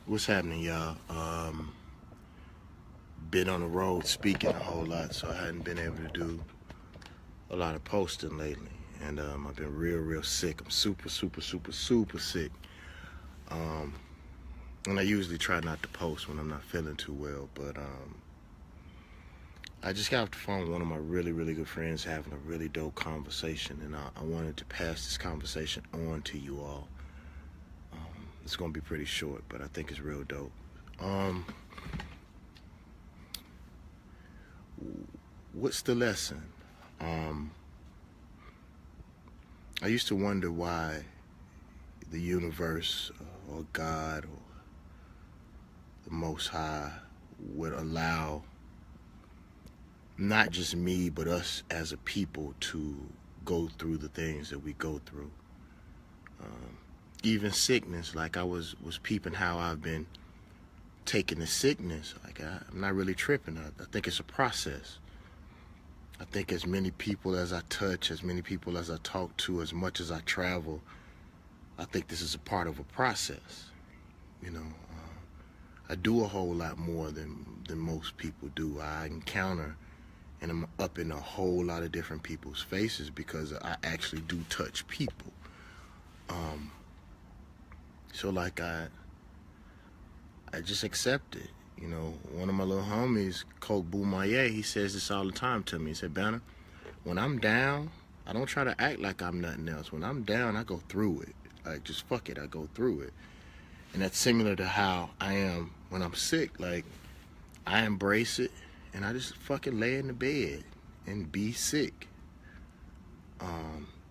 What's happening, y'all? Been on the road speaking a whole lot, so I hadn't been able to do a lot of posting lately. And I've been real sick. I'm super sick. Um, and I usually try not to post when I'm not feeling too well, but I just got off the phone with one of my really good friends having a really dope conversation, and I wanted to pass this conversation on to you all. It's gonna be pretty short, but I think it's real dope. Um, what's the lesson? Um, I used to wonder why the universe or God or the Most High would allow not just me but us as a people to go through the things that we go through. Even sickness, like I was peeping how I've been taking the sickness. Like I'm not really tripping. I think it's a process. I think as many people as I touch, as many people as I talk to, as much as I travel, I think this is a part of a process. You know, I do a whole lot more than most people do. I encounter and I'm up in a whole lot of different people's faces because I actually do touch people. So like I just accept it. You know, one of my little homies, Coke Boumaye, he says this all the time to me. He said, Banner, when I'm down, I don't try to act like I'm nothing else. When I'm down, I go through it. Like, just fuck it, I go through it. And that's similar to how I am when I'm sick. Like, I embrace it, and I just fucking lay in the bed and be sick.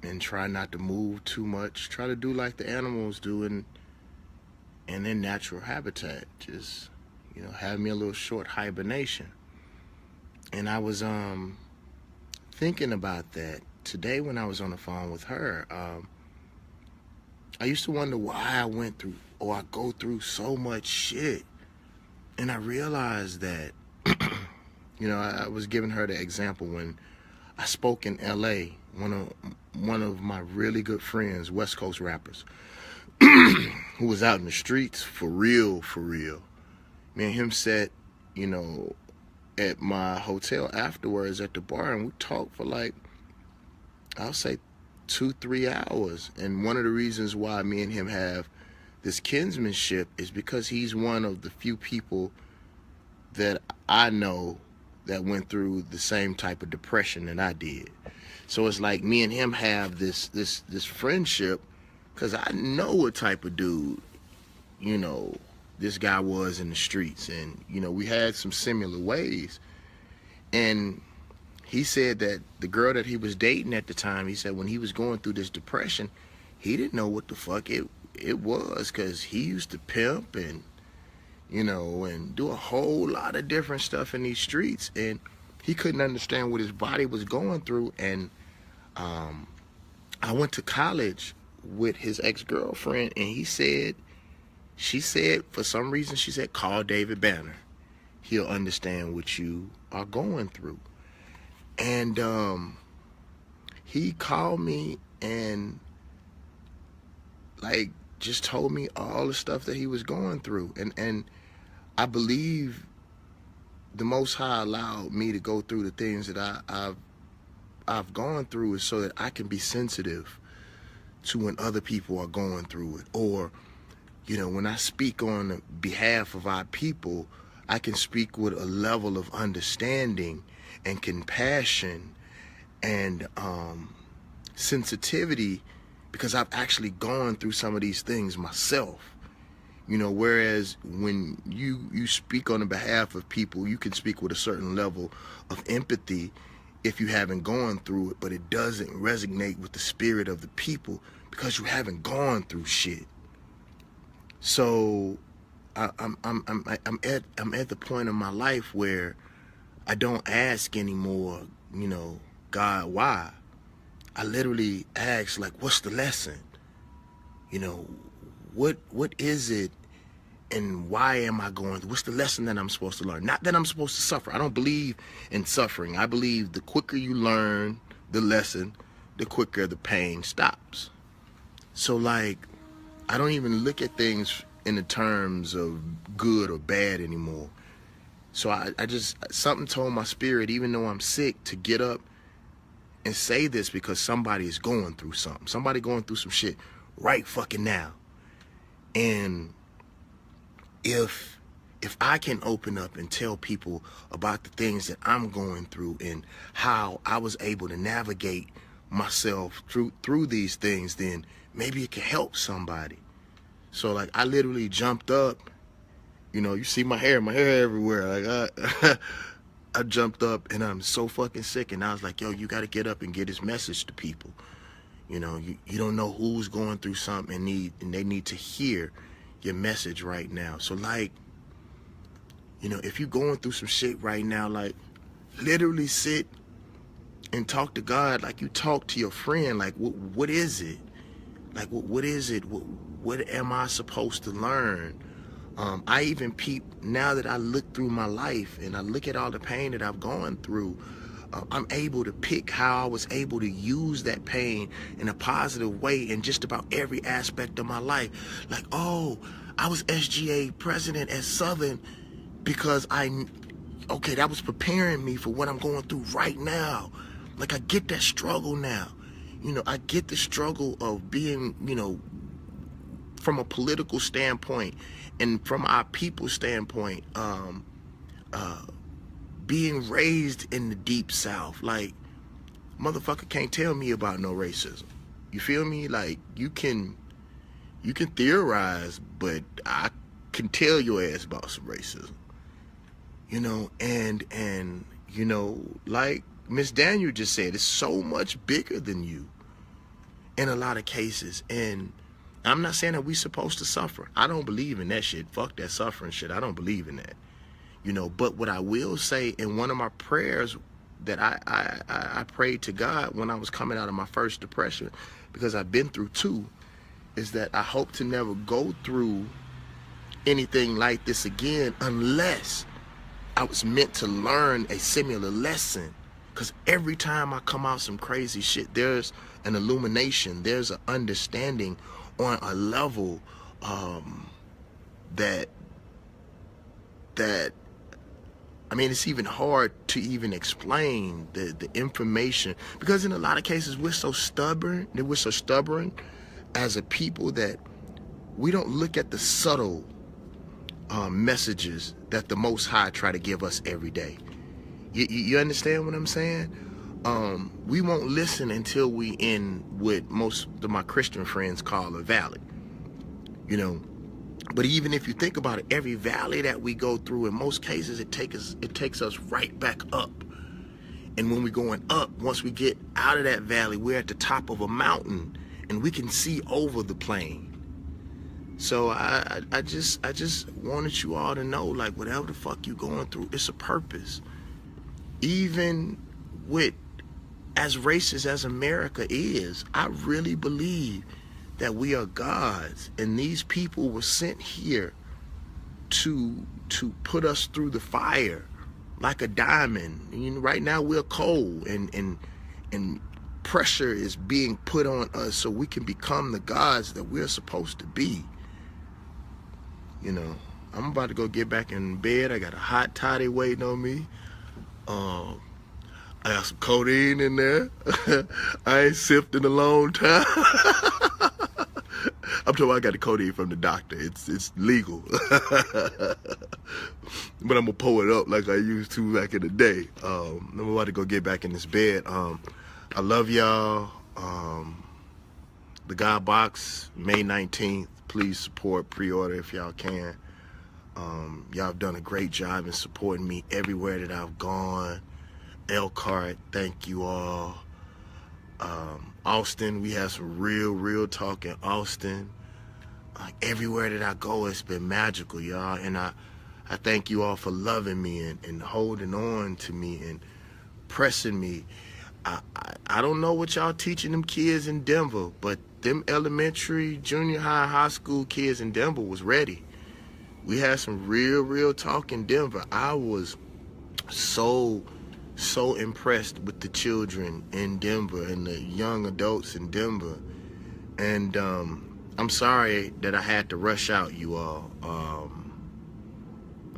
And try not to move too much. Try to do like the animals do in their natural habitat. Just, you know, have me a little short hibernation. And I was thinking about that today when I was on the phone with her. I used to wonder why I went through or I go through so much shit. And I realized that, you know, I was giving her the example when I spoke in LA, one of my really good friends, West Coast rappers, who was out in the streets for real. Me and him sat, you know, at my hotel afterwards at the bar, and we talked for like, I'll say 2-3 hours. And one of the reasons why me and him have this kinsmanship is because he's one of the few people that I know that went through the same type of depression that I did. So it's like me and him have this friendship because I know what type of dude, you know, this guy was in the streets. And, you know, we had some similar ways. And he said that the girl that he was dating at the time, he said when he was going through this depression, he didn't know what the fuck it was because he used to pimp and, you know, and do a whole lot of different stuff in these streets. And he couldn't understand what his body was going through. And I went to college with his ex-girlfriend, and she said, for some reason, she said, call David Banner. He'll understand what you are going through. And he called me and, like, just told me all the stuff that he was going through. And I believe the Most High allowed me to go through the things that I've gone through is so that I can be sensitive to when other people are going through it. Or, you know, when I speak on behalf of our people, I can speak with a level of understanding and compassion and sensitivity because I've actually gone through some of these things myself. You know, whereas when you speak on the behalf of people, you can speak with a certain level of empathy if you haven't gone through it, but it doesn't resonate with the spirit of the people because you haven't gone through shit. So I'm at the point in my life where I don't ask anymore, you know, God, why? I literally ask, like, what's the lesson? You know, what is it and why am I going through? What's the lesson that I'm supposed to learn? Not that I'm supposed to suffer. I don't believe in suffering. I believe the quicker you learn the lesson, the quicker the pain stops. So, like, I don't even look at things in the terms of good or bad anymore. So I just, something told my spirit, even though I'm sick, to get up and say this, because somebody is going through something. Somebody going through some shit right fucking now. And if I can open up and tell people about the things that I'm going through and how I was able to navigate myself through these things, then maybe it can help somebody. So like, I literally jumped up, you know, you see my hair everywhere. Like I jumped up, and I'm so fucking sick, and I was like, yo, you got to get up and get this message to people. You know, you don't know who's going through something and they need to hear your message right now. So like, you know, if you're going through some shit right now, like, literally sit and talk to God like you talk to your friend. Like, what is it? Like, what is it? What am I supposed to learn? I even peep, now that I look through my life and I look at all the pain that I've gone through, I'm able to pick how I was able to use that pain in a positive way in just about every aspect of my life. Like, oh, I was SGA president at Southern because okay, that was preparing me for what I'm going through right now. Like, I get that struggle now. You know, I get the struggle of being, you know, from a political standpoint and from our people's standpoint, being raised in the deep South. Like, motherfucker can't tell me about no racism. You feel me? Like, you can theorize, but I can tell your ass about some racism. You know, and you know, like Miss Daniel just said, it's so much bigger than you in a lot of cases. And I'm not saying that we supposed to suffer. I don't believe in that shit. Fuck that suffering shit. I don't believe in that. You know, but what I will say, in one of my prayers that I prayed to God when I was coming out of my first depression, because I've been through two, is that I hope to never go through anything like this again unless I was meant to learn a similar lesson. Because every time I come out some crazy shit, there's an illumination, there's an understanding on a level that I mean, it's even hard to even explain the information, because in a lot of cases we're so stubborn as a people that we don't look at the subtle messages that the Most High try to give us every day. You understand what I'm saying? We won't listen until we in what most of my Christian friends call a valley. You know, but even if you think about it, every valley that we go through, in most cases, it takes us right back up. And when we're going up, once we get out of that valley, we're at the top of a mountain and we can see over the plain. So I just wanted you all to know, like, whatever the fuck you going through, it's a purpose. Even with as racist as America is, I really believe that we are gods, and these people were sent here to put us through the fire like a diamond. You know, right now we're cold, and pressure is being put on us so we can become the gods that we're supposed to be. You know, I'm about to go get back in bed. I got a hot toddy waiting on me. I got some codeine in there. I ain't sipped in a long time. I'm talking about I got the codeine from the doctor. It's legal. But I'm gonna pour it up like I used to back in the day. I'm about to go get back in this bed. I love y'all. The God Box, May 19th. Please support, pre-order if y'all can. Y'all have done a great job in supporting me everywhere that I've gone. Elkhart, thank you all. Austin, we had some real talk in Austin. Like, everywhere that I go, it's been magical, y'all. And I thank you all for loving me and holding on to me and pressing me. I don't know what y'all teaching them kids in Denver, but them elementary, junior high, high school kids in Denver was ready. We had some real talk in Denver. I was so impressed with the children in Denver and the young adults in Denver. And I'm sorry that I had to rush out, you all.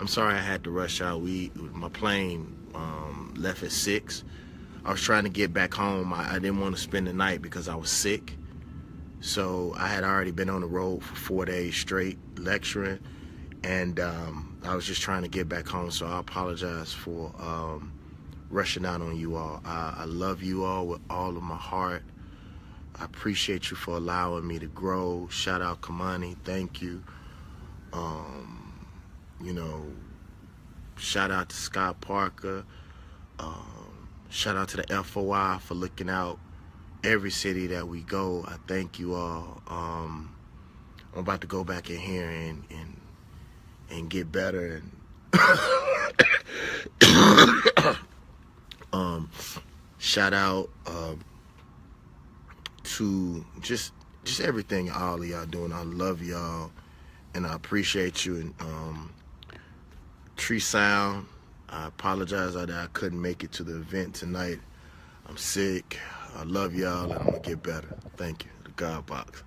I'm sorry I had to rush out. My plane left at 6. I was trying to get back home. I didn't want to spend the night because I was sick. So I had already been on the road for 4 days straight lecturing, and I was just trying to get back home. So I apologize for rushing out on you all. I love you all with all of my heart. I appreciate you for allowing me to grow. Shout out Kamani, thank you. You know, shout out to Scott Parker. Shout out to the FOI for looking out every city that we go. I thank you all. I'm about to go back in here and get better. And shout out to just everything all of y'all doing. I love y'all and I appreciate you. And Tree Sound, I apologize that I couldn't make it to the event tonight. I'm sick. I love y'all and I'm gonna get better. Thank you. The God Box.